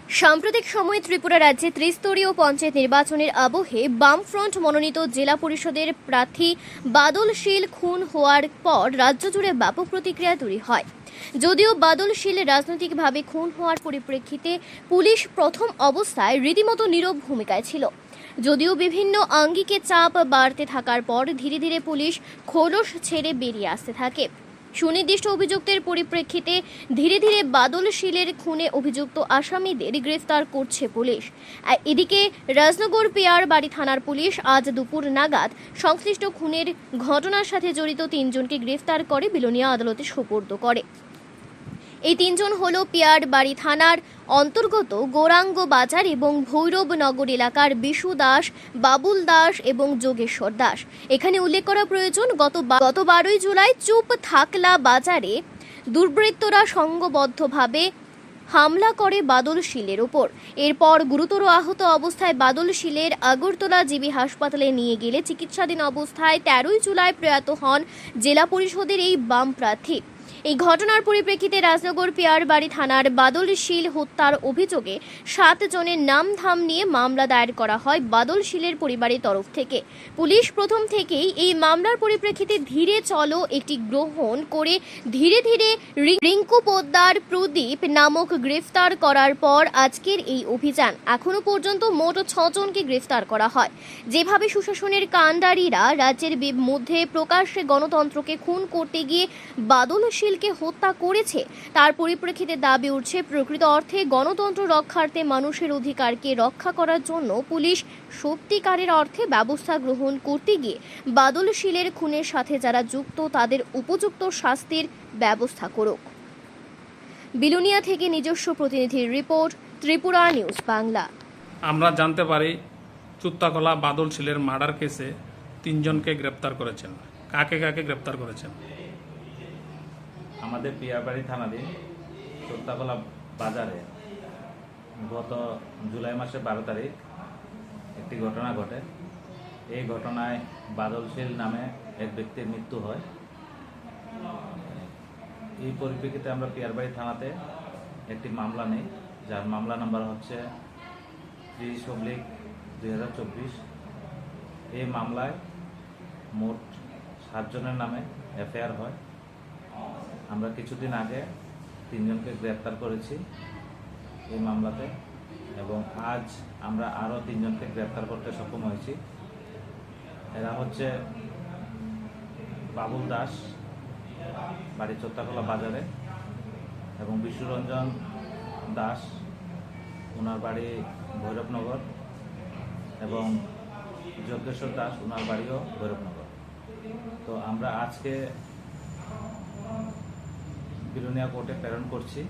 সাম্প্রতিক সময়ে ত্রিপুরা রাজ্যে ত্রিস্তরীয় পঞ্চায়েত নির্বাচনের আবহে বামফ্রন্ট মনোনীত জেলা পরিষদের প্রার্থী বাদল শীল খুন হওয়ার পর রাজ্য জুড়ে ব্যাপক প্রতিক্রিয়া তৈরি হয়। যদিও বাদল শীল রাজনৈতিকভাবে খুন হওয়ার পরিপ্রেক্ষিতে পুলিশ প্রথম অবস্থায় রীতিমতো নীরব ভূমিকায় ছিল, যদিও বিভিন্ন আঙ্গিকে চাপ বাড়তে থাকার পর ধীরে ধীরে পুলিশ খোলস ছেড়ে বেরিয়ে আসতে থাকে। সুনির্দিষ্ট অভিযুক্তের পরিপ্রেক্ষিতে ধীরে ধীরে বাদল শীলের খুনে অভিযুক্ত আসামিদের গ্রেফতার করছে পুলিশ। এদিকে রাজনগর পিয়ার বাড়ি থানার পুলিশ আজ দুপুর নাগাদ সংশ্লিষ্ট খুনের ঘটনার সাথে জড়িত ৩ জনকে গ্রেফতার করে বিলোনিয়া আদালতে সোপর্দ করে। এই ৩ জন হল পিয়ার বাড়ি থানার অন্তর্গত গৌরাঙ্গ বাজার এবং ভৈরবনগর এলাকার বিশু দাস, বাবুল দাস এবং যোগেশ্বর দাস। এখানে উল্লেখ করা প্রয়োজন, গত 12 জুলাই চুপ থাকলা বাজারে দুর্বৃত্তরা সংঘবদ্ধভাবে হামলা করে বাদল শীলের ওপর। এরপর গুরুতর আহত অবস্থায় বাদল শীলের আগরতলা জিবি হাসপাতালে নিয়ে গেলে চিকিৎসাধীন অবস্থায় 13 জুলাই প্রয়াত হন জেলা পরিষদের এই বাম প্রার্থী। এই ঘটনার পরিপ্রেক্ষিতে রাজনগর পিয়ার বাড়ি থানার বাদল শীল হত্যার অভিযোগে 7 জনের নামধাম নিয়ে মামলা দায়ের করা হয় বাদল শীলের পরিবারের তরফ থেকে। পুলিশ প্রথম থেকেই এই মামলার পরিপ্রেক্ষিতে ধীরে চলো একটি গ্রহণ করে ধীরে ধীরে রিঙ্কু পোদ্দার প্রদীপ নামক গ্রেফতার করার পর আজকের এই অভিযান। এখনো পর্যন্ত মোট 6 জনকে গ্রেফতার করা হয়। যেভাবে সুশাসনের কাণ্ডারীরা রাজ্যের মধ্যে প্রকাশ্যে গণতন্ত্রকে খুন করতে গিয়ে বাদল শীলকে হত্যা করেছে, তার পরিপ্রেক্ষিতে দাবি উঠছে প্রকৃত অর্থে গণতন্ত্র রক্ষার্থে মানুষের অধিকারকে রক্ষা করার জন্য পুলিশ সত্যিকারের অর্থে ব্যবস্থা গ্রহণ করতে গিয়ে বাদল শীলের খুনের সাথে যারা যুক্ত তাদের উপযুক্ত শাস্তির ব্যবস্থা করুক। বিলোনিয়া থেকে নিজস্ব প্রতিনিধির রিপোর্ট, ত্রিপুরা নিউজ বাংলা। আমরা জানতে পারি চুত্তাকলা বাদল শীলের মার্ডার কেসে 3 জনকে গ্রেপ্তার করেছেন। কাকে কাকে গ্রেপ্তার করেছেন? আমাদের পিয়ারবাড়ি থানাধীন চোত্তাকলা বাজারে গত জুলাই মাসের 12 তারিখ একটি ঘটনা ঘটে। এই ঘটনায় বাদল শীল নামে এক ব্যক্তির মৃত্যু হয়। এই পরিপ্রেক্ষিতে আমরা পিয়ারবাড়ি থানাতে একটি মামলা নেই, যার মামলা নাম্বার হচ্ছে 30/2024। এই মামলায় মোট 7 জনের নামে এফআইআর হয়। আমরা কিছুদিন আগে 3 জনকে গ্রেপ্তার করেছি এই মামলাতে, এবং আজ আমরা আরও 3 জনকে গ্রেপ্তার করতে সক্ষম হয়েছি। এরা হচ্ছে বাবুল দাস, বাড়ি চোত্তাকলা বাজারে, এবং বিশ্বরঞ্জন দাস, ওনার বাড়ি ভৈরবনগর, এবং যোগেশ্বর দাস, ওনার বাড়িও ভৈরবনগর। তো আমরা আজকে বিলোনিয়া কোর্টে প্রেরণ করছি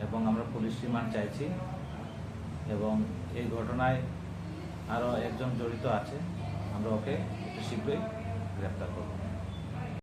এবং আমরা পুলিশ রিমান্ড চাইছি, এবং এই ঘটনায় আরও একজন জড়িত আছে, আমরা ওকে একটু শীঘ্রই গ্রেপ্তার করব।